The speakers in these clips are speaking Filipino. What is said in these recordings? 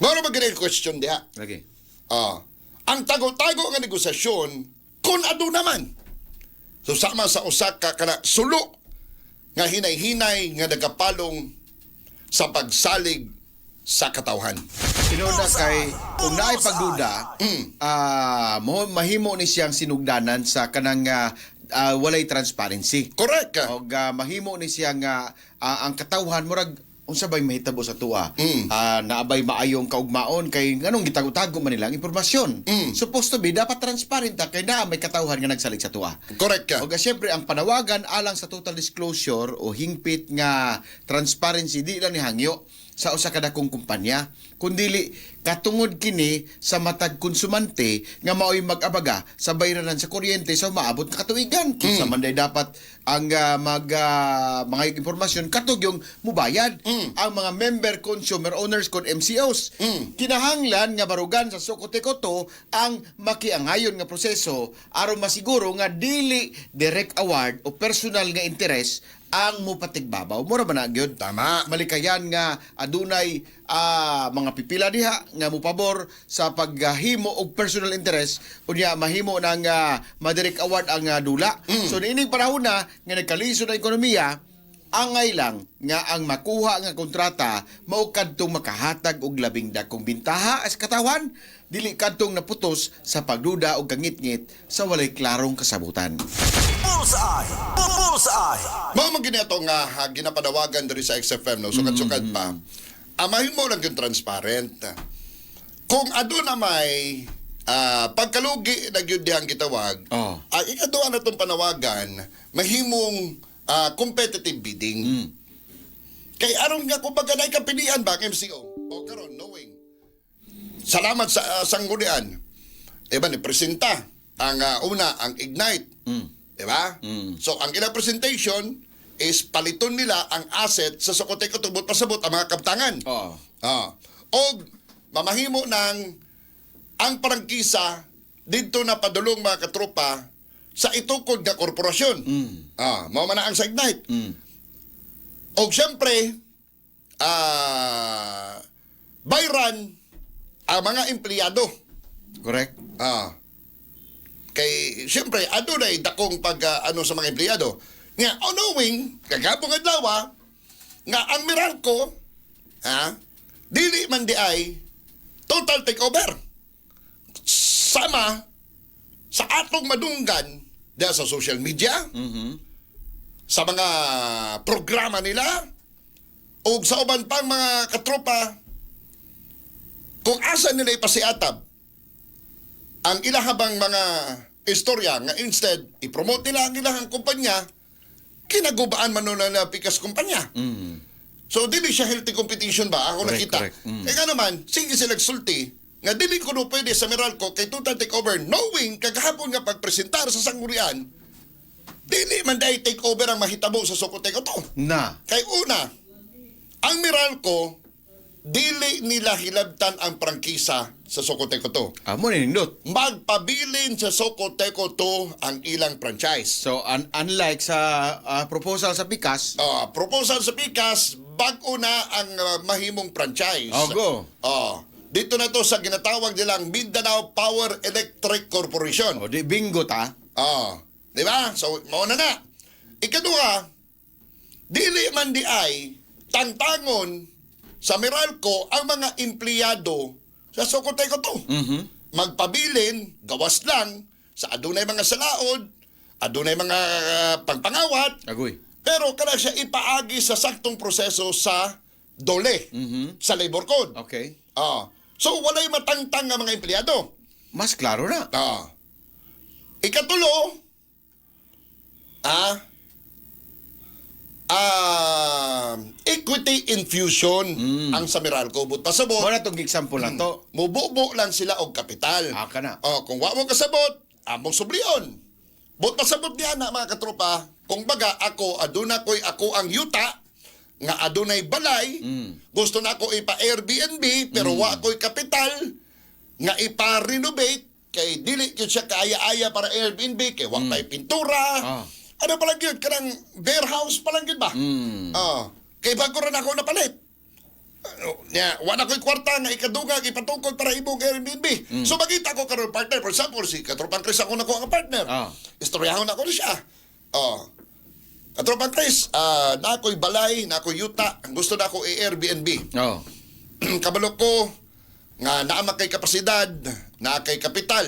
Mao ra magiging question diha. Lagi. Ang tago-tago nga negosasyon kun aduna man. So sama sa usa ka kana sulo nga hinay-hinay nga nagapalong sa pagsalig sa katawhan. Tinuod kay kung naay pagduda, mahimo ni siyang sinugdanan sa kanang walay transparency. Correct ka. Og mahimo ni siyang ang katawhan murag unsa bay mahitabo sa tuwa. Naabay maayong kaugmaon kay nganong gitago-tago man nila ang impormasyon. Supposed to be dapat transparent ta kay naa may katawhan nga nagsalig sa tuwa. Correct ka. Og syempre ang panawagan alang sa total disclosure o hingpit nga transparency di lang ni hangyo sa usa ka dakong kumpanya kundili katungod kini sa matag konsumante nga maoy mag-abaga sa bayranan sa kuryente sa maabot nga katuigan kinsa man day dapat ang mga impormasyon katog yung mubayad ang mga member consumer owners kon MCOs kinahanglan nga barugan sa Sokotekoto ang makiangayon nga proseso aron masiguro nga dili direct award o personal nga interes ang mupatigbabaw. Mura ba na gyud? Tama. Malikayan nga adunay mga pipila diha nga mupabor sa paghimo og personal interest unya mahimo nang madirect award ang dula. So niining panahon na nga nagkalisod ang ekonomiya, angay lang nga ang makuha nga kontrata mao kadtong makahatag og labing dakong bintaha as katawan dili kadtong naputos sa pagduda og kangit-ngit sa walay klarong kasabutan. Bullseye! Bullseye! Mao man gini ato nga ginapadawagan diri sa XFM no sukat-sukat pa. Mahimo lang yung transparent. Kung aduna may pagkalugi na gyud dihang gitawag, ang ikaduha na itong panawagan, mahimong competitive bidding. Kay aron nga kumbaga na ikapilian ba ang MCO? O karon knowing. Salamat sa sanggunian. Diba ni presenta ang una ang Ignite. Diba? So ang ilang presentation is paliton nila ang asset sa Sokotekoto tubot pasabot ang mga kabtangan. Og mamahimo ng ang prangkisa dito na padulong mga katropa sa itukod nga korporasyon. Mao man na ang sa Ignite. Og syempre bayran ang mga empleyado. Correct? Kay syempre adunay dakong pag sa mga empleyado. Nga knowing kagabong adlaw nga ang Meralco dili man di ay total takeover. Sama sa atong madunggan diha sa social media, sa mga programa nila, o sa uban pang mga katropa, kung asa nila ipasiatab ang ilahabang mga istorya nga instead i-promote nila ang ilahang kumpanya, kinagubaan man na pikas kumpanya. So dili siya healthy competition ba? Ako nakita. Kaya naman, sige sila sulti nga dili ko no pwede sa Meralco kay total takeover knowing kagahapon nga pagpresentar sa sanggunian dili man day takeover ang mahitabo sa Sokotekoto. Kay una, ang Meralco dili nila hilabtan ang prangkisa sa Sokotekoto. Amo nindot. Magpabilin sa Sokotekoto ang ilang franchise. So unlike sa proposal sa Pikas, proposal sa Pikas, bag-o na ang mahimong franchise. go. Dito na to sa ginatawag nilang Mindanao Power Electric Corporation. Di bingo ta. Di ba? So, mauna na. Ikaduha, dili man di ay tangtangon sa Meralco ang mga empleyado sa Sokotekoto. Magpabilin, gawas lang, sa adunay mga salaod, adunay mga pangpangawat, Agoy. pero kana siya ipaagi sa saktong proseso sa DOLE, sa labor code. Okay. So, walay matangtang nga mga empleyado. Mas klaro na. Ikatulo, equity infusion ang sa Meralco. But pasabot, Muna itong example lang to. mububo lang sila og kapital. Kana. Kung wa mo kasabot, among sublion. But pasabot niya na mga katropa, kung baga aduna ko'y ako ang yuta, nga adunay balay, gusto na ako ipa-Airbnb, pero wa ko'y kapital, nga ipa-renovate, kay dili yun siya kaaya-aya para Airbnb, kay wa pa'y pintura. Ano palang yun? Kanang warehouse palang yun ba? Kay bago rin ako napalit. Nya, wala ko'y kwarta nga ikadungag ipatukod para imong Airbnb. So magita ko karon partner, for example, si Katropang Chris ako nako ang partner. Istoryahon ako na siya. Katropang Chris, na ako'y balay, na ako'y yuta, gusto na ako i-Airbnb. Oh. Kabalo ko nga naa kay kapasidad, naa kay kapital.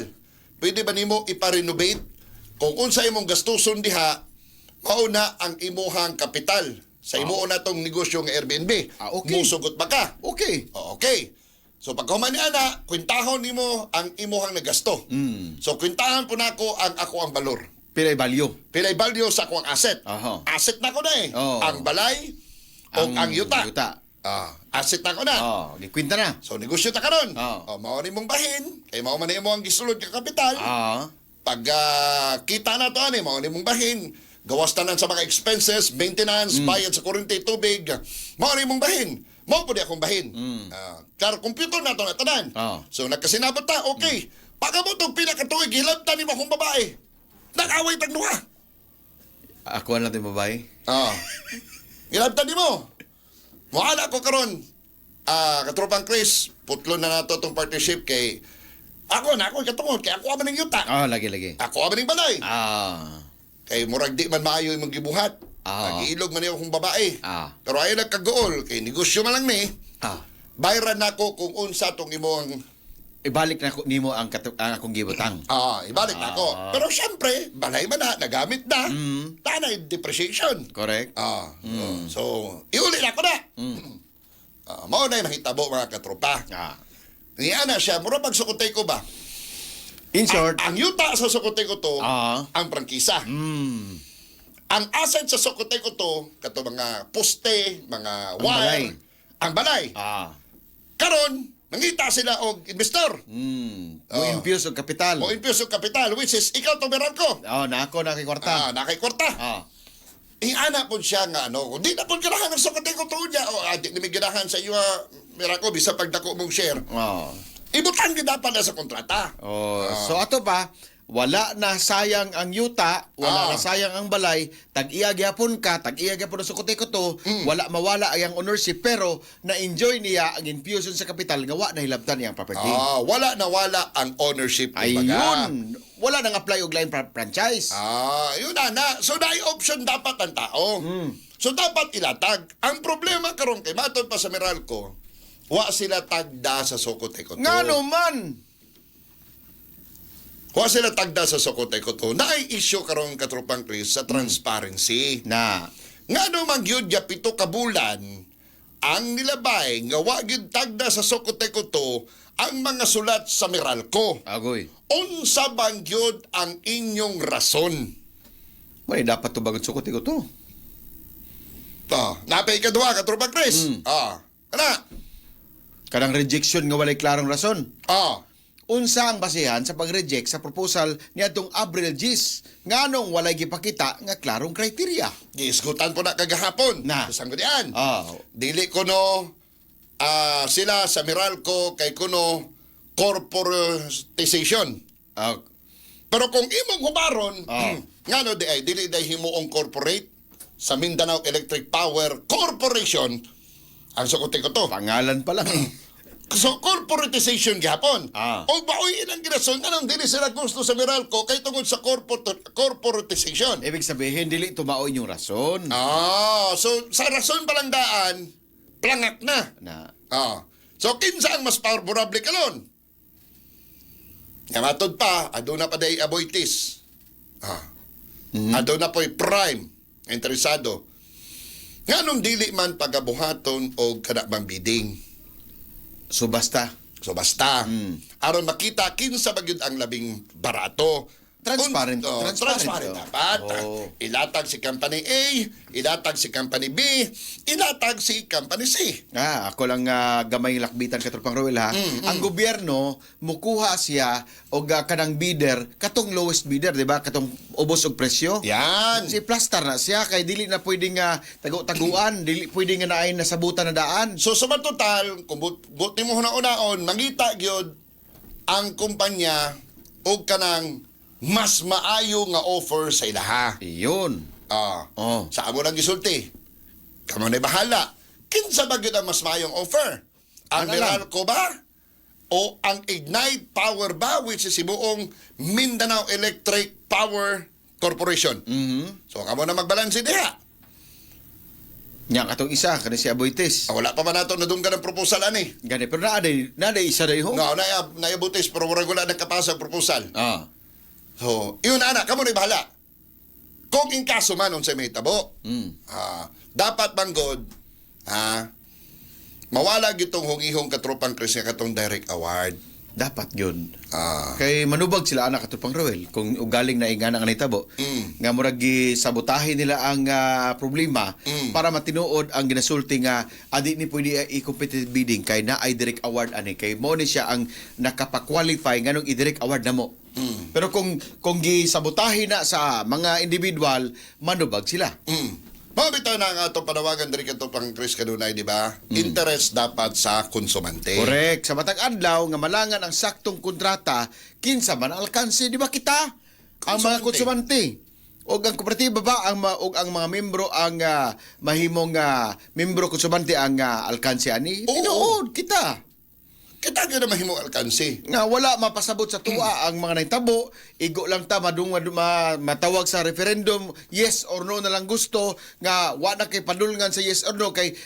Pwede ba nimo ipa-renovate? Kung unsa imong gastuson diha, mao na ang imuhang kapital sa imo na tong negosyo nga Airbnb. Okay. Musugot ba ka? Okay. Okay. So pagka man ana, kwintahon nimo ang imuhang nagasto. So kwintahan po nako ang ako ang balor. Pilay value. Pilay value sa akong asset. Aha. Asset na ko na eh. Oh. Ang balay o ang yuta. Asset na ko na. Oh, gikwinta na. So negosyo ta karon. Oh. Mao ni mong bahin, kay mao man imo ang gisulod ka kapital. Pag kita na to ani mao ni mong bahin, gawas tanan sa mga expenses, maintenance, bayad sa kuryente, tubig. Mao ni mong bahin. Mao pud akong bahin. Kar computer na to na tanan. So nagkasinabot ta, okay. Pagamo tong pila ka tuig hilabtan nimo akong babae. Nag-away tag duha. Ako na natin babae. Hilabtan nimo. Moala ko karon. Katropang Chris, putlo na nato tong partnership kay ako katungod kay ako man ning yuta. Lagi. Ako man ning balay. Kay murag di man maayo imong gibuhat. Nagiilog man niyo akong babae. Pero ayo nagkagool kay negosyo man lang ni. Bayran nako kung unsa tong imong Ibalik na nimo ang akong gibutang. ibalik nako. Pero syempre, balay man na nagamit na. Tanay depreciation. Correct. So, iuli na ko na. Mao na yung mahitabo mga katropa. Niya na siya, mura pagsukotay ko ba? In short, Ang yuta sa sukotay ko to, ang prangkisa. Ang asset sa sukotay ko to, kato mga poste, mga wire, ang balay. Karon, nangita sila og investor. mo infuse og kapital. Mo infuse og kapital, which is ikaw to meron ko. Na ako na kay kwarta. Nakay kwarta. Ana po siya nga kung di na po ganahan ng sukotay ko to niya, di na may ganahan sa iyo, meron ko, bisa pagdako mong share. Ibutang gid dapat na sa kontrata. So ato pa, wala na sayang ang yuta, wala na sayang ang balay, tag-iya gyapon ka, tag-iya gyapon sa kote ko to, wala mawala ang ownership, pero na-enjoy niya ang infusion sa kapital nga wa na hilabtan niyang property. Wala na wala ang ownership. Ayun, wala nang apply og line franchise. Yun na. So na option dapat ang tao. So dapat ilatag. Ang problema karon kay matod pa sa Meralco, wa sila tagda sa Sokote ko to. Ngano man? Wa sila tagda sa Sokote ko to. Naay issue karon katropang Chris sa transparency. Ngano man gyud ya 7 ka bulan ang nilabay nga wa gyud tagda sa Sokote ko to ang mga sulat sa Meralco. Agoy. Unsa bang gyud ang inyong rason? May dapat to bagod sukote ko to. Napay kadua katropang Chris. Kana? Kanang rejection nga walay klarong rason. Unsa ang basihan sa pag-reject sa proposal niadtong Abril Gis nganong walay gipakita nga klarong kriteria. Giisgutan ko na kagahapon. Sa sanggunian. Dili ko no sila sa Meralco kay kuno corporatization. Pero kung imong hubaron, ngano di ay dili day himuong corporate sa Mindanao Electric Power Corporation ang sukote ko to. Pangalan pa lang. So, corporatization gihapon. O baoy ilang girason, anong dili sila gusto sa Meralco kay tungod sa corporatization. Ibig sabihin, dili tumao inyong rason. So sa rason palang daan, plangak na. So, kinsa ang mas favorable kalon? Yamatod pa, aduna pa day aboitis. Aduna po'y prime, interesado. Nganong dili man pagabuhaton o kanabang bidding. So basta. Aron makita kinsa bagyud ang labing barato. Transparent. Transparent dapat. Ilatag si company A, ilatag si company B, ilatag si company C. Ako lang gamay lakbitan katropang Roel ha. Ang gobyerno mukuha siya og kanang bidder, katong lowest bidder, di ba? Katong ubos og presyo. Yan. Si plaster na siya kay dili na pwedeng taguan, dili pwedeng nga naay nasabutan na daan. So sa total, kung buti mo una-unaon, mangita gyud ang kumpanya og kanang mas maayo nga offer sa ilaha. Iyon. Sa amo nang gisulti. Kamo na bahala. Kinsa ba gyud ang mas maayong offer? Ang Ano lang? Meralco ba? O ang Ignite Power ba, which is buong Mindanao Electric Power Corporation? So, kamo na magbalanse diha. Nya katong isa kani si Aboites. Wala pa man nato nadunggan ng proposal ani. Gani pero na isa day ho. No, naiabutis pero wala nagkapasa ang proposal. Ah. So, yun ana, kamo na bahala. Kung in kaso man unsay may tabo, dapat banggod, mawala gitong hungihong katropang Chris nga katong direct award. Dapat yun. Ah, Kay manubag sila anak katupang Roel kung ugaling na ingana nga nitabo. Nga murag gisabotahin nila ang problema para matinuod ang ginasulti nga adi ni pwede i-competitive bidding kay na ay direct award ani kay mo ni siya ang nakapa-qualify nganong i-direct award namo. Pero kung gisabotahin na sa mga individual, manubag sila. Mabitaw na ang atong panawagan diri kadto pang Chris kanunay, di ba? Interest dapat sa konsumante. Correct. Sa matag adlaw nga malangan ang saktong kontrata, kinsa man ang alkanse, di ba kita? Ang mga konsumante. O ang kooperatiba ba og ang mga membro ang mahimong membro konsumante ang alkanse ani? Oo. Tinuod kita. Kita gyud na mahimo alkansi. Nga wala mapasabot sa tuwa ang mga nahitabo, igo lang ta matawag sa referendum, yes or no na lang gusto, nga wala kay padulngan sa yes or no kay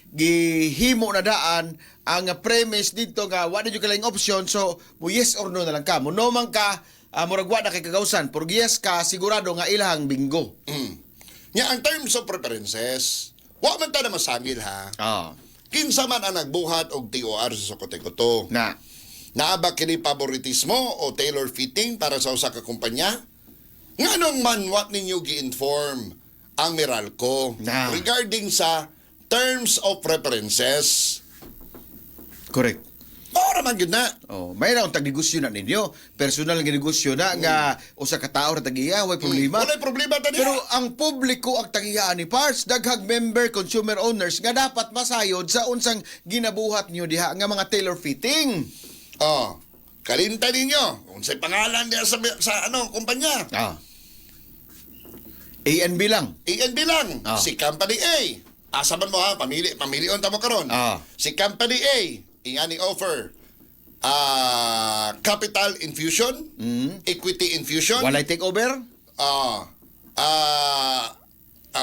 gihimo na daan ang premise dito nga wala jud kalaing option, so mo yes or no na lang ka. Mo no man ka murag wala kay kagawsan, pero yes ka sigurado nga ilahang bingo. Nya ang terms of preferences, wa man ta na masangil ha. Kinsa man ang nagbuhat og TOR sa Sokotekoto. Na Naaba kini favoritismo o tailor fitting para sa usa ka kumpanya? Nganong man what ninyo gi-inform ang Meralco Na. regarding sa terms of preferences? correct. Para man gyud na. May na tag negosyo na ninyo. Personal nga negosyo na nga usa ka tawo ra tagiya way problema. Wala problema tani. Pero ang publiko ang tangiyaan ni Parts, daghang member consumer owners nga dapat masayod sa unsang ginabuhat niyo diha nga mga tailor fitting. Kalinta ninyo. Unsay pangalan diya sa kumpanya? A&B lang. A&B lang. Si Company A. Asa man mo ha? Pamilion ta mo karon. Si Company A, ingani offer capital infusion, equity infusion. Walay takeover?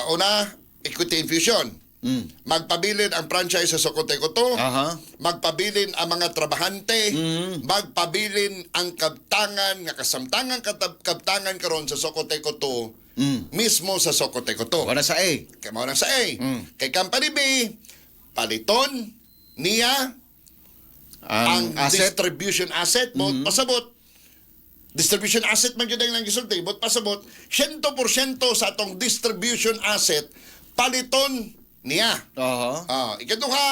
Una, equity infusion. Magpabilin ang franchise sa Sokotekoto. Magpabilin ang mga trabahante. Magpabilin ang kabtangan nga kasamtangan kabtangan karon sa Sokotekoto. Mismo sa Sokotekoto. Wala sa A. Kay mao na sa A. Kay Company B, paliton niya ang asset. distribution asset mo pasabot. Distribution asset man gyud ang gisulti, bot pasabot 100% sa atong distribution asset paliton niya. Ikaduha,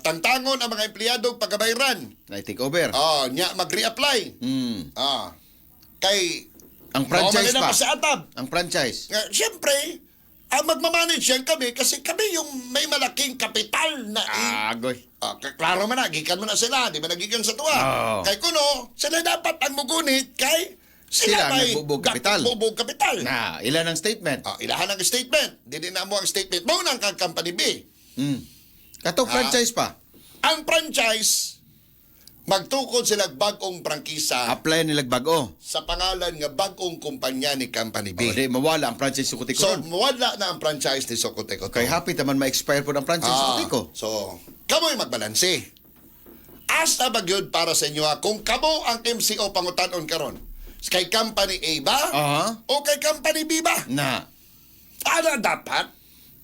tangtangon ang mga empleyado pagkabayran. Na takeover. Nya mag-reapply. Kay Ang franchise pa pa. sa atab. Ang franchise. Siyempre, magmamanage yan kami kasi kami yung may malaking kapital na Agoy. klaro man na, gikan mo na sila, di ba nagikan sa tuwa? Kay kuno, sila dapat ang mugunit kay sila may nagbubog kapital. nagbubog kapital. Na, ilan ang statement? Ilahan ang statement. Dili na mo ang statement mo ng Company B. Katong franchise pa. Ang franchise, magtukod sila bagong prangkisa Apply nila bago. sa pangalan nga bagong kumpanya ni Company B. Di mawala ang franchise sa So, Kutiko. mawala na ang franchise ni Sokotekoto. Kay happy taman ma-expire po ang franchise sa Kutiko. So, kamo'y magbalanse. Asta ba yun para sa inyo kung kamo ang MCO pangutanon karon? Kay Company A ba? O kay Company B ba? Na. Ano dapat?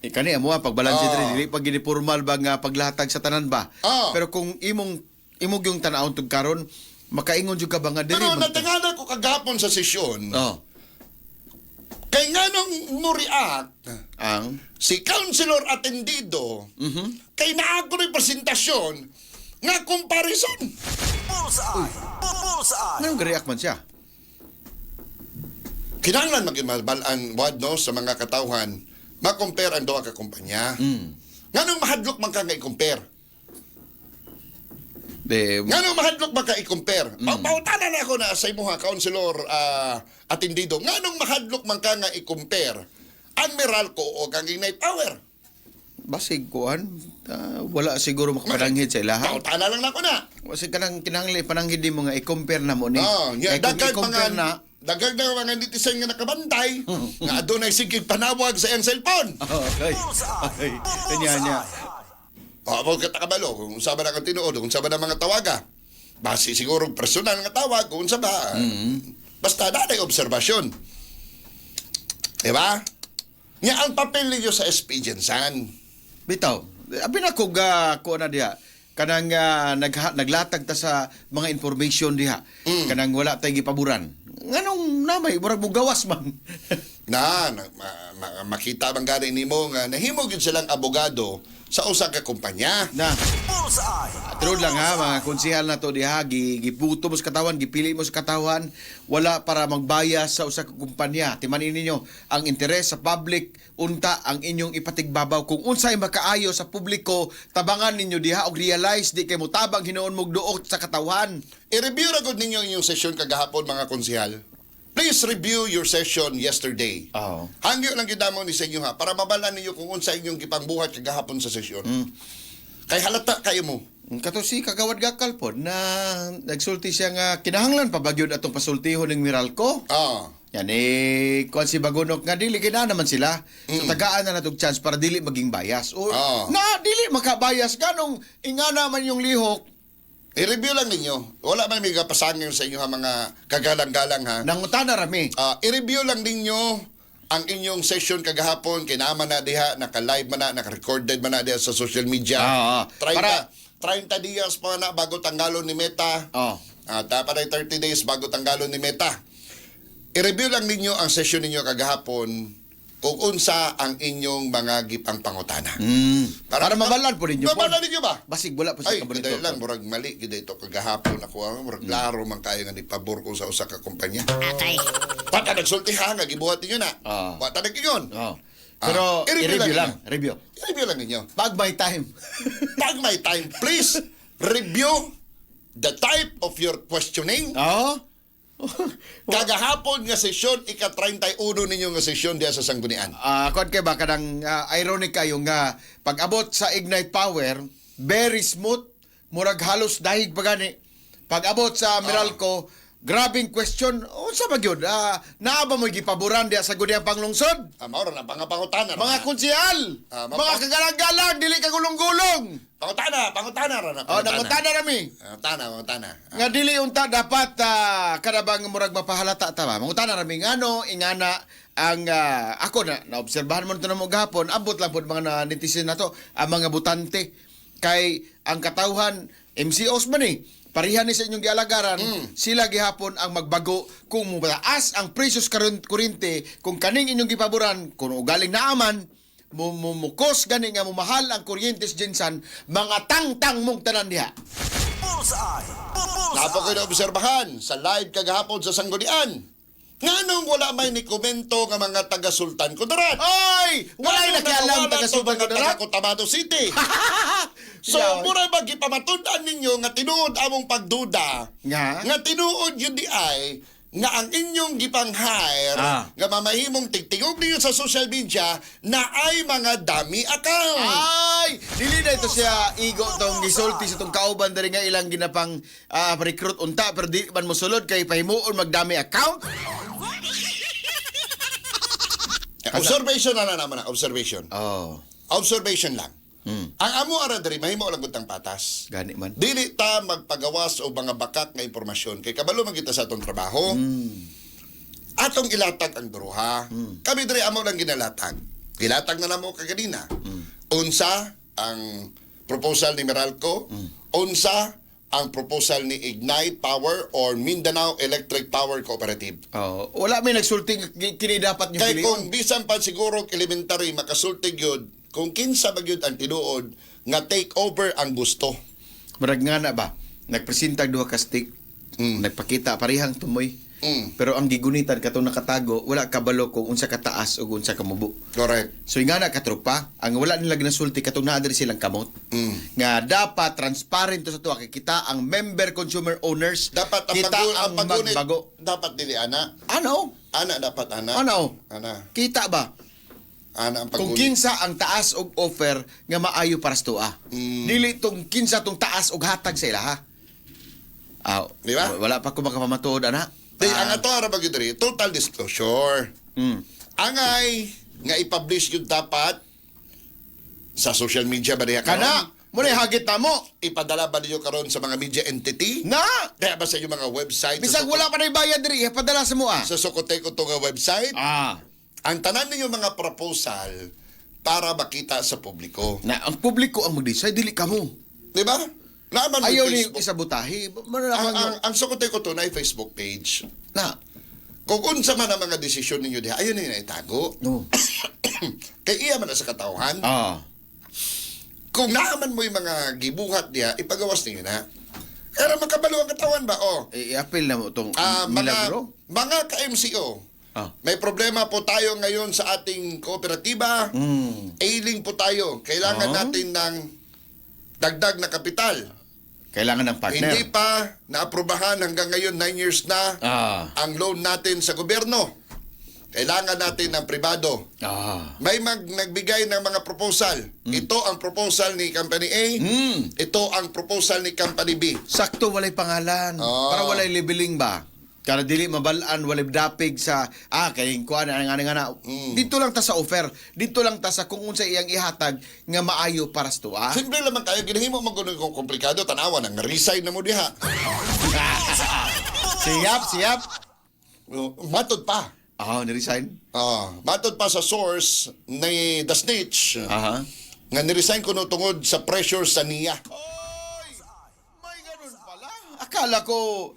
Kani amo ang pagbalanse diri dili pag gini formal ba nga paglahatag sa tanan ba. Pero kung imong yung tanawon tug karon makaingon jud ka ba nga dili Pero man- natangana ko kagapon sa sesyon. Oh. Kay nganong mo react Ang si Councilor Atendido kay naa ko rin presentasyon nga comparison. Bullseye! Bullseye! anong react man siya? Kinahanglan maging wad no sa mga katawhan ma-compare ang duha ka kumpanya. Nganong mahadlok man ka nga i-compare? Nganong mahadlok man ka i-compare? Pautanan na ako na sa imuha, Councilor Atendido. Nganong mahadlok man ka nga i-compare ang Meralco o ang Ignite Power? Basig kuan, wala siguro makapananghid sa ilaha. Tana lang na ko na. Kasi kanang kinahanglan pananghid mo nga i-compare na mo ni. Oh, Kaya kung i-compare na, dagag na mga netizen nga nakabantay nga adunay sige panawag sa iyang cellphone. okay. Okay. Kanya niya. Mo kita kabalo kung unsa ba na kang tinuod, kung unsa ba na mga tawaga. Base siguro personal nga tawag kung unsa ba. Basta na obserbasyon. Diba? Nga ang papel ninyo sa SP Gensan. Bitaw, abi na ko ga ko na diha. Kanang naglatag ta sa mga information diha. Kanang wala tay gipaboran. Nganong namay murag mo gawas man. Makita bang gani nimo nga nahimo gyud silang abogado sa usa ka kumpanya. Na. Bullseye. True lang ha, mga konsihal na to diha, giputo mo sa katawan, gipili mo sa katawan, wala para magbayas sa usa ka kumpanya. Timanin ninyo, ang interes sa public, unta ang inyong ipatigbabaw. Kung unsay makaayo sa publiko, tabangan ninyo diha og realize di kay mo tabang hinuon mog duot sa katawan. I-review ra gud ninyo inyong session kagahapon mga konsihal. Please review your session yesterday. Oo. Hangyo lang gidamo ni sa inyo ha para mabalaan ninyo kung unsa inyong gipangbuhat kagahapon sa session. Kay halata kayo mo. Kato si Kagawad Gakal po na nagsulti siya nga kinahanglan pa ba gyud atong pasultihon ng Meralco. Ah. Yan kuan si Bagunok nga dili kina naman sila. So tagaan na natog chance para dili maging bias. O na dili makabayas ganong ingana man yung lihok. I-review lang ninyo. Wala man may kapasangin sa inyo ha mga kagalang-galang ha. Nangutana rami. I-review lang ninyo ang inyong session kagahapon. Kinama na diha, naka-live man na, naka-recorded man na diha sa social media. 30 dias pa na bago tanggalon ni Meta. Dapat ay 30 days bago tanggalon ni Meta. I-review lang ninyo ang session ninyo kagahapon kung unsa ang inyong mga gipang pangutana. Para mabalan po ninyo. Mabalan ninyo ba? Basig wala pa Ay, sa gid lang murag mali gid ito kagahapon ako, murag klaro man kayo nga ni pabor ko sa usa ka kumpanya. Okay. Pata nagsulti ha nga gibuhat ninyo na. Pata nagingon. Pero i-review lang. Review. I-review lang ninyo. Pag may time. Pag may time, please review the type of your questioning. Kagahapon nga sesyon, ika-31 ninyo nga sesyon diya sa Sanggunian. Kuan kay ba kanang ironic kayo nga pag-abot sa Ignite Power, very smooth, murag halos dahig pa gani. Pag-abot sa Meralco, grabing question, unsa ba gyud? Naa ba mo gipaboran diya sa Guniang Panglungsod? Mao ra na pangapangutana. Mga konsehal, mga kagalang-galang, dili ka gulong-gulong. Pangutana ra na. Nangutana rami. Pangutana. Nga dili unta dapat kadabang murag mapahalata ta ba. Mangutana rami ngano ingana ang ako naobserbahan mo nito na mo gahapon, abot lang pud mga netizen nato, ang mga butante kay ang katawhan MCOs man parihan ni sa inyong gialagaran, sila gihapon ang magbago kung mutaas ang presyo sa kuryente, kung kaning inyong gipaboran, kung ugaling naaman, mukos gani nga mahal ang kuryente sa Gensan, mga tangtang mong tanan diha. Bullseye. Napo ko na obserbahan sa live kagahapon sa Sanggunian. Nganong wala may ni komento nga mga taga-Sultan Kudarat? Oy! Wala'y nakialam taga-Sultan Kudarat? Cotabato City. So, mura ba gipamatud-an ninyo nga tinuod among pagduda nga tinuod yun di ay nga ang inyong gipang-hire nga mamahimong tigtingog ninyo sa social media na ay mga dummy account. Ay! Dili na ito siya igo tong gisulti sa tong kauban dari nga ilang ginapang recruit unta pero di man mo sulod kay pahimuon magdami account. Observation na naman observation. Observation lang. Ang amo ara diri mahimo lang gud tang patas. Gani man. Dili ta magpagawas o mga bakak nga impormasyon kay kabalo man kita sa atong trabaho. Atong ilatag ang duruha. Kami diri amo lang ginalatag. Gilatag na namo kaganina. Unsa ang proposal ni Meralco? Unsa ang proposal ni Ignite Power or Mindanao Electric Power Cooperative. Wala may nagsulti kini dapat niyo Kay pilion. kung bisan pa siguro elementary makasulti gyud kung kinsa ba gyud ang tinuod nga take over ang gusto. Murag nga na ba? Nagpresenta duha ka stick. Nagpakita parihang tumoy. Pero ang gigunitan katong nakatago, wala kabalo kung unsa ka taas o unsa ka mubo. Correct. So nga na katropa, ang wala nila ginasulti katong naa diri silang kamot. Nga dapat transparent to sa tuwa kay kita ang member consumer owners. Dapat ang kita ang paggunit magbago. dapat dili ana. Ano? Ana dapat ana. Ano? Ana. Kita ba? Ana ang Kung paggunit. kinsa ang taas og offer nga maayo para sa tuwa. Dili tong kinsa tong taas og hatag sa ilaha. Di ba? Wala pa ko makapamatuod ana. Ang ato ara bagyo diri, total disclosure. Angay nga i-publish yun dapat sa social media ba diha Kana, mo na hagit na mo. Ipadala ba niyo karon sa mga media entity? Na! Kaya ba sa inyong mga website? Bisag wala pa na bayad diri, ipadala sa mo ah. Sa Socoteco to nga website? Ang tanan ninyo mga proposal para makita sa publiko. Na ang publiko ang mag-decide, dili kamo. Di ba? Naman mo Ayaw ni Facebook. isabotahi. Ang Socoteco to na Facebook page. Na. Kung unsa man ang mga desisyon ninyo diha, ayaw ninyo na itago. No. Kay iya man na sa katawhan. Kung naaman mo yung mga gibuhat diha, ipagawas ninyo na. Kaya makabalo ang katawan ba? I-appeal na mo tong Mga, milagro. mga ka-MCO, may problema po tayo ngayon sa ating kooperatiba. Ailing po tayo. Kailangan natin ng dagdag na kapital. Kailangan ng partner. Hindi pa naaprubahan hanggang ngayon, 9 years na ang loan natin sa gobyerno. Kailangan natin ng pribado. May nagbigay ng mga proposal. Ito ang proposal ni Company A. Ito ang proposal ni Company B. Sakto walay pangalan. Para walay labeling ba? Kana dili mabalaan walay dapig sa kay kuan nga Dito lang ta sa offer. Dito lang ta sa kung unsa iyang ihatag nga maayo para sa tuwa. Simple lamang kayo. Ginahimo magunin kong komplikado. Tanawa ng resign na mo diha. Siyap. Matod pa. Ni-resign. Matod pa sa source ni The Snitch. Nga ni-resign ko no tungod sa pressure sa niya. May ganun pala. Akala ko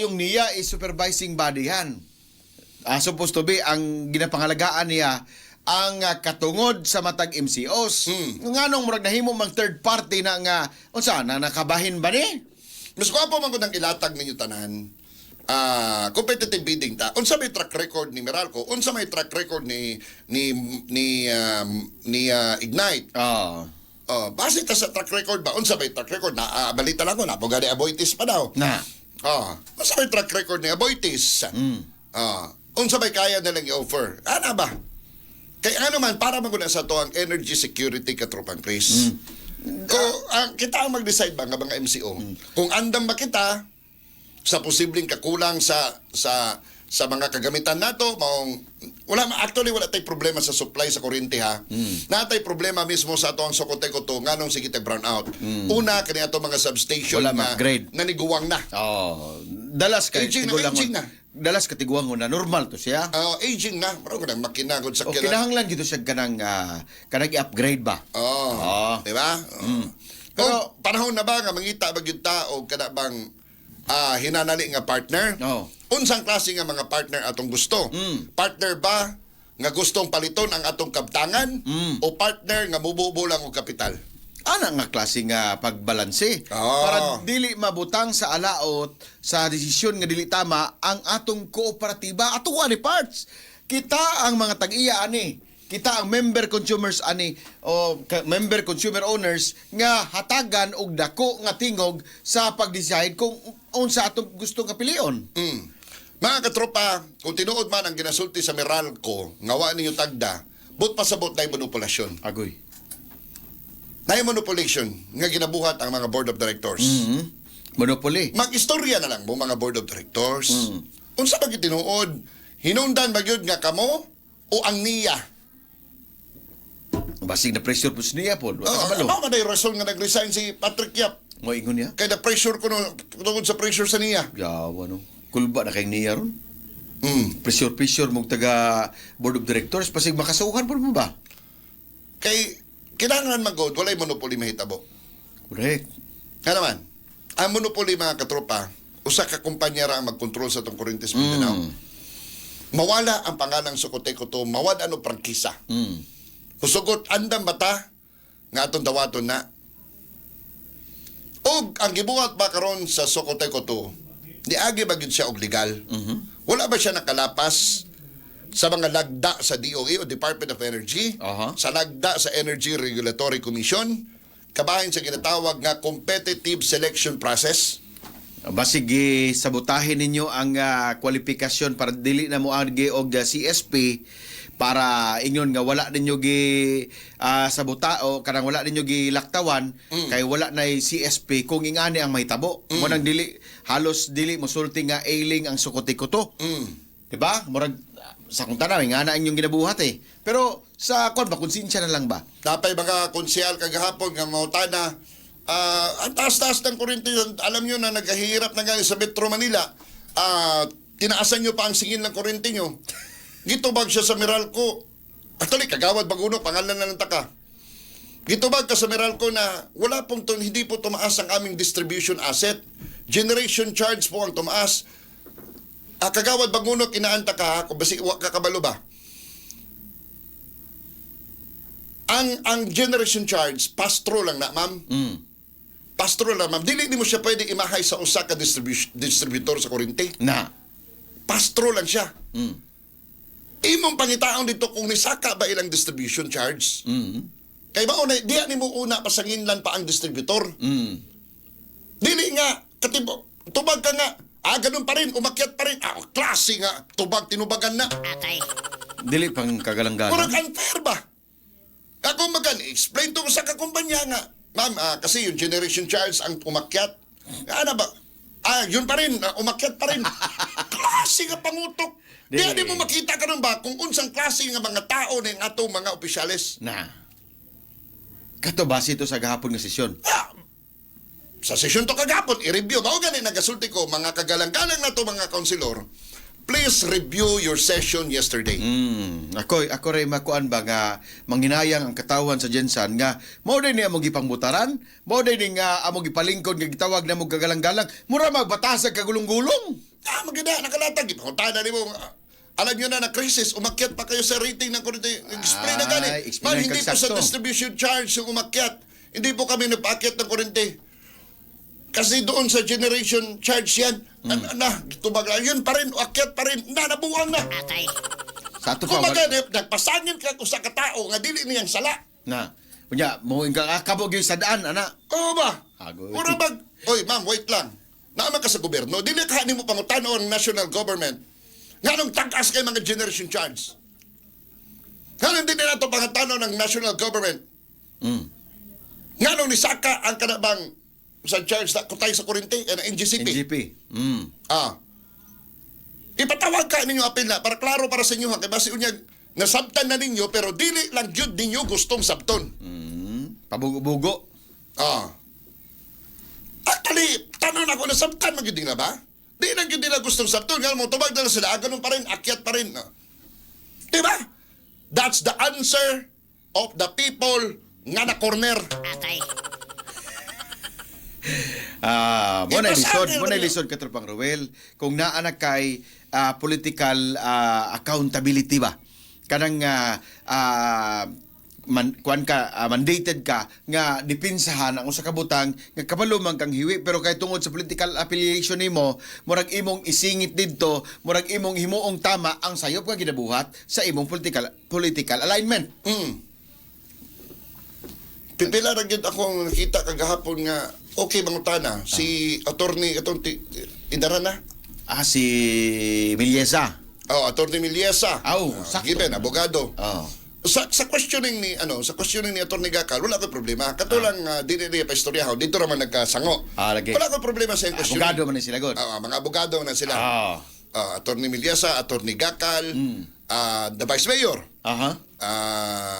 yung niya is supervising body yan. Supposed to be, ang ginapangalagaan niya ang katungod sa matag MCOs. Nga nung murag nahimo mang third party na nga, unsa na nakabahin ba ni? Mas ko po man ko nang ilatag ninyo tanan. Competitive bidding ta. Unsa may track record ni Meralco? Unsa may track record ni Ignite? Base ta sa track record ba? Unsa may track record? Balita lang ko na pugani Aboitis pa daw. Unsa may track record ni Aboitis? Unsa may kaya nilang i-offer? Ana ba? Kaya ano man, para maguna sa to ang energy security katropang Chris. Kita ang mag-decide ba nga mga MCO? Kung andam ba kita sa posibleng kakulang sa mga kagamitan nato, wala tay problema sa supply sa kuryente ha. Natay problema mismo sa ato ang Socoteco to nganong sige tag brownout. Una kani ato mga substation Wala na ma-upgrade. naniguwang na. Dalas kay Aging na. Dalas katiguang na normal to siya. Aging na, maro ko nang makinagod sa O kinahanglan gito siya kanang i-upgrade ba? Di ba? Pero panahon na ba nga mangita ba gyud ta o kada bang hinanali nga partner? Unsang klase nga mga partner atong gusto? Partner ba nga gustong paliton ang atong kabtangan o partner nga mububo lang og kapital? Ana nga klase nga pagbalanse para dili mabutang sa alaot sa desisyon nga dili tama ang atong kooperatiba atuwa ni parts. Kita ang mga tag-iya ani. Kita ang member consumers ani o member consumer owners nga hatagan og dako nga tingog sa pag-decide kung unsa atong gustong kapilion. Mga katropa, kung tinuod man ang ginasulti sa Meralco, ngawa ninyo tagda, but pasabot na monopolasyon. Agoy. Na manipulation nga ginabuhat ang mga board of directors. Monopoly. Mag-istorya na lang mo mga board of directors. Unsa ba tinuod? Hinungdan ba gyud nga kamo o ang niya? Basig na pressure po niya po. Ano man ay rason nga nag-resign si Patrick Yap? Mo ingon niya? Kaya na pressure ko no, tungod sa pressure sa niya. Yawa no. Kulba na kay niya ron. Pressure mong taga board of directors pasig makasuhan po mo ba? Kay kailangan mag-god, walay monopoly mahitabo. Correct. Nga naman, ang monopoly mga katropa, usa ka kumpanya ra ang mag-control sa itong kuryente sa Mindanao. Mawala ang pangalang Socoteco to, mawad ano prangkisa. Usugot, andam bata, nga atong dawaton na. O ang gibuhat ba karon sa Socoteco to, niagi ba gyud siya og legal? Wala ba siya nakalapas sa mga lagda sa DOE o Department of Energy, sa lagda sa Energy Regulatory Commission, kabahin sa ginatawag nga competitive selection process? Basig sabotahin ninyo ang kwalifikasyon para dili na mo agi og CSP para ingon nga wala ninyo gi sabuta o kanang wala ninyo gi laktawan kay wala na CSP kung ingani ang mahitabo. Mo nang dili halos dili mosulti nga ailing ang sukoti-kuto. Diba? Murag sa kung tanaw nga na inyong ginabuhat eh. Pero sa kon ba konsensya na lang ba? Napay mga konsyal kagahapon nga mautana, ang taas-taas ng kuryente yun. Alam nyo na naghahirap na nga sa Metro Manila. Tinaasan nyo pa ang singil ng kuryente nyo. Gitubag siya sa Meralco. Actually, kagawad baguno, pangalan na ng taka. Gitubag ka sa Meralco na wala pong hindi po tumaas ang aming distribution asset. Generation charge po ang tumaas. Kagawad baguno, kinaanta ka, kung basi kakabalo ba? Ang generation charge, pass-through lang na, ma'am. Pass-through lang, ma'am. Dili mo siya pwede imahay sa usa ka distributor sa kuryente. Na. Pass-through lang siya. Imong pangitaon dito kung nisaka ba ilang distribution charge. Kay ba una, diya ni mo una pasanginlan pa ang distributor. Dili nga, katibo, tubag ka nga, ganun pa rin, umakyat pa rin. Klase nga, tubag, tinubagan na. Dili pang kagalang-galang. Murag unfair ba? Ako explain to sa kakumpanya nga. Ma'am, kasi yung generation charge ang umakyat. Ano ba? Yun pa rin, umakyat pa rin. Klase nga pangutok. Di mo makita ka nun ba kung unsang klase nga mga tao na yung atong mga opisyales? Na. Kato base ito sa gahapon nga sesyon. Sa sesyon to kagapon, i-review. Mao gani nagasulti ko, mga kagalang-galang na to mga kaunselor, please review your session yesterday. Ako rin makuan ba nga manghinayang ang katawan sa Jensan nga mao din ni among gipangbutaran, mao din nga among gipalingkod nga gitawag na mo gagalang-galang, mura magbatasag kagulong-gulong. Maganda, nakalatag. Ipanguntahan na mo. Alam nyo na krisis, umakyat pa kayo sa rating ng kuryente. Explain na gani. Man, hindi po sa distribution charge yung umakyat. Hindi po kami nagpaakyat ng kuryente. Kasi doon sa generation charge yan, tubag lang, yun pa rin, akyat pa rin, nabuang na. Sa ato pa. Kumbaga, nagpasangin ka kung sa katao, nga dili niyang sala. Na. Kunya, mo nga kabog yung sa daan, ana. Oo ba? Agoy. Mura bag, oy ma'am, wait lang. Naman ka sa gobyerno, dili ka ni mo pangutano ang national government nga nung tagas kay mga generation charge. Nga nung din na ito pangutano ng national government. Nga nung nisaka ang kanabang sa charge na kutay sa kurente, NGCP. NGP. Ipatawag ka ninyo apel na para klaro para sa inyo kay basi unyag nasabtan na ninyo pero dili lang gyud ninyo gustong sabton. Pabugo-bugo. Actually, tanong ako nasabtan magyud nga ba? Di na gyud nila gustong sabton nga mo tubag na sila ganun pa rin akyat pa rin. Di ba? That's the answer of the people nga na corner. Muna lisod ka Tropang Ruel kung naanak kay political accountability ba kanang mandated ka nga dipinsahan ang usa ka butang nga kabalumang kang hiwi pero kay tungod sa political affiliation nimo murag imong isingit didto murag imong himuong tama ang sayop nga ginabuhat sa imong political alignment. Pipila ra gyud ako nakita kagahapon nga okay mangutana si attorney atong Indarana. Si Milyesa. Attorney Milyesa. Sakto. Given abogado. Sa questioning ni Attorney Gakal wala ko problema. Katulang dili pa istoryahan dito ra man nagkasango. Lagi. Wala ko problema sa questioning. Abogado man sila god. Mga abogado na sila. Attorney Milyesa, Attorney Gakal, the Vice Mayor.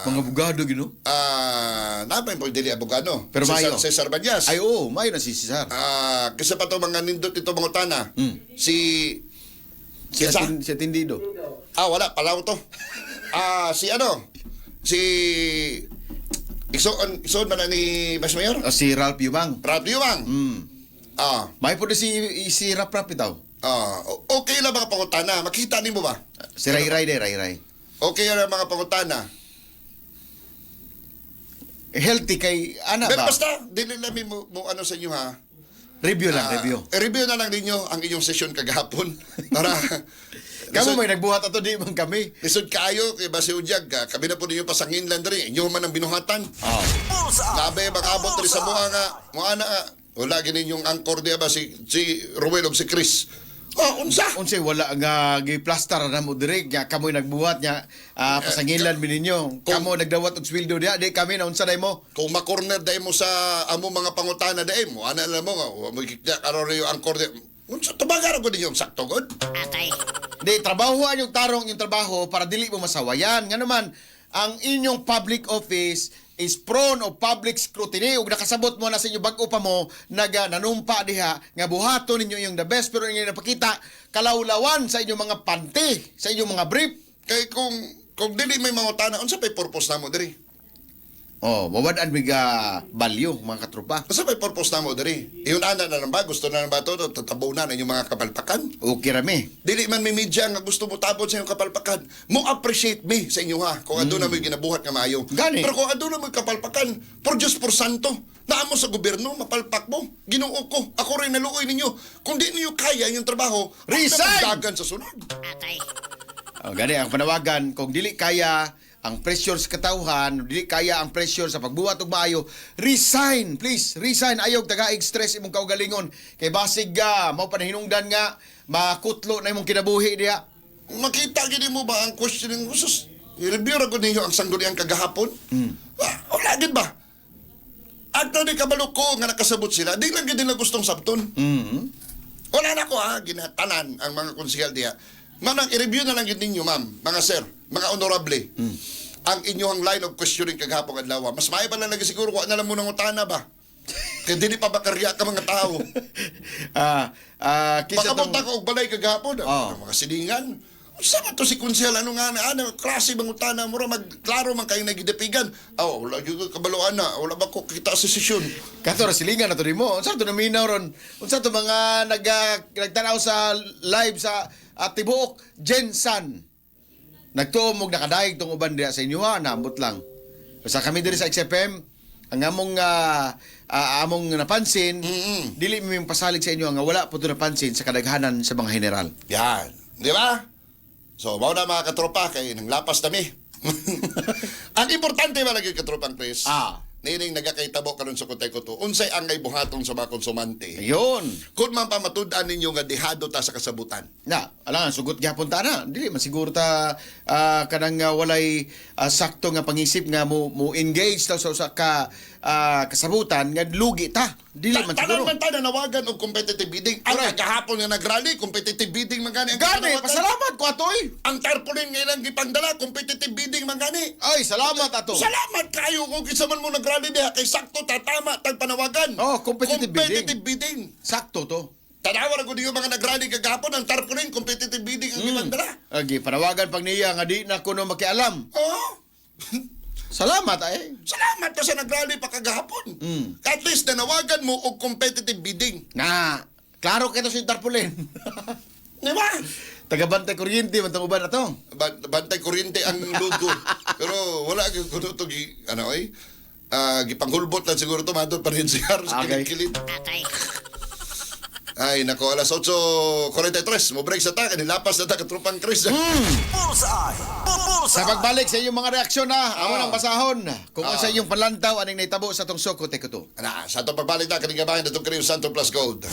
Mga abogado gino. Napay po dili abogado. Pero mayo. Cesar Banyas. Ay oo, mayo na si Cesar. Kasi pa to mga nindot ito mga utana. Si Tindido. wala palaw to. Si Ison man na ni Vice Mayor? Si Ralph Yumang. Ralph Yumang. May po na si Rap daw. Okay lang mga pangutana. Makita nimo ba? Si Ray Ray. Okay lang mga pangutana. Healthy kay ana Pero ba? basta, dili lang mo ano sa inyo ha. Review lang, review. Review na lang ninyo ang inyong session kagahapon. Para Kamo may nagbuhat ato di man kami. lisod kaayo kay Basi Udyag. Kami na po ninyo pasangin lang diri. Inyo man ang binuhatan. Sabi makabot rin sa mga nga. Mga na. Wala gininyong angkor diya ba si Ruel o si Chris. Oh, unsa? Unsay wala nga giplaster na mo diri nya kamoy nagbuhat nya pasangilan mi ninyo. Kamo nagdawat og sweldo diha di kami na unsa day mo? Kung makorner dahil mo sa amo mga pangutana dahil mo, ana alam mo nga, magkikita karon yung angkor di. Unsa tubagar ko ninyo sakto god? Di trabahoan yung tarong yung trabaho para dili mo masawayan. Nga naman ang inyong public office is prone of public scrutiny ug nakasabot mo na sa inyo bag-o pa mo nanumpa diha nga buhaton ninyo yung the best pero inyo napakita kalawlawan sa inyong mga panty, sa inyong mga brief. Kay kung dili may mangutana, unsa pay purpose namo diri? Oh, mawad-an biga balyo mga katropa. Unsa pay purpose namo diri? Iyon ana na lang ba gusto na lang ba to tatabunan ang inyong mga kapalpakan? Okay rami. Dili man may media nga gusto mo tabon sa inyong kapalpakan. Mo appreciate me sa inyo ha. Kung aduna mo ginabuhat nga maayo. Gani. Pero kung aduna mo kapalpakan, por Diyos por santo, naamo sa gobyerno, mapalpak mo. Ginoo ko. Ako rin naluoy ninyo. Kung di niyo kaya inyong trabaho, Resign! dagan sa sunod. Oh, gani ang panawagan kung dili kaya ang pressure sa katawhan, dili kaya ang pressure sa pagbuhat og maayo, resign, please, resign. Ayog tagaig stress imong kaugalingon. Kay basig mao pa hinungdan nga makutlo na imong kinabuhi diha. Makita gini mo ba ang questioning mo? Sus, i-review ra ko ninyo ang sangguniang kagahapon. Wala gid ba? At na di kabalo ko nga nakasabot sila, di lang gid nila gustong sabton. Wala na ko ginatanan ang mga konsyal diya. Manang i-review na lang yun ninyo, ma'am, mga sir, mga honorable. Ang inyong line of questioning kagahapon adlaw. Mas maayo pa lang lagi siguro, wala na lang munang utana ba? Kaya dili pa bakarya ka mga tao. Kisa tong Makapunta ka og balay kagahapon, Oh. mga silingan. Saan to si konsyal? Ano nga klase bang utana? Mura magklaro man kayo nagidapigan. Wala yung kabaluan na. Wala ba ko kita sa sesyon? kato ra silingan na to nimo. Unsa to naminaw ron? Unsa to mga nagtanaw sa live sa tibuok Jensan. Nagtuom og nakadaig tong uban diha sa inyo ha, naambot lang. Basta kami diri sa XFM, ang among napansin, dili mi pasalig sa inyo nga wala po to napansin sa kadaghanan sa mga general. Yan. Di ba? So, mao na mga katropa, kay nang lapas nami. Ang importante ba lagi katropang Chris? Nining nagakaitabo karon sa kutay ko to. Unsay angay buhaton sa mga konsumante? Ayun. Kung man pamatud-an ninyo nga dihado ta sa kasabutan. Na, alangan sugot gyapon ta na. Dili man siguro ta kanang walay sakto nga pangisip nga mo engage ta sa kasabutan nga lugi ta. Dili man siguro. Tanan man ta nawagan og competitive bidding. Ang Correct. kahapon nga nagrally, competitive bidding man gani. ang Gani, gipanawagan. pasalamat ko atoy. Ang tarpaulin nga ilang gipangdala, competitive bidding man gani. Ay, salamat ato. Salamat kayo kung isa man mo nagrally diha kay sakto tatama tag panawagan. Oh, competitive bidding. Sakto to. Tanawa ra gud yung mga nagrally kagahapon ang tarpaulin competitive bidding ang gipangdala. Agi, panawagan pag niya nga di na kuno makialam. Oh. Salamat ay. Salamat ka sa nagrally pa kagahapon. At least nanawagan mo og competitive bidding. Na, klaro kito si tarpaulin. Di ba? Tagabantay kuryente man tong uban ato. Bantay kuryente ang logo. Pero wala gyud kuno to gipanghulbot lang siguro to madot pa rin siya sa Okay. kilid. Ay, nako, alas 8:43. Mo break sa ta, kanilapas na ta katrupang Chris. Bullseye! Sa Bullseye! pagbalik sa inyong mga reaksyon amo nang basahon. Kung sa inyong panlantaw aning naitabo sa tong Soko Tekuto. Sa to pagbalik na, kaning gabahin na itong Santo Plus Gold.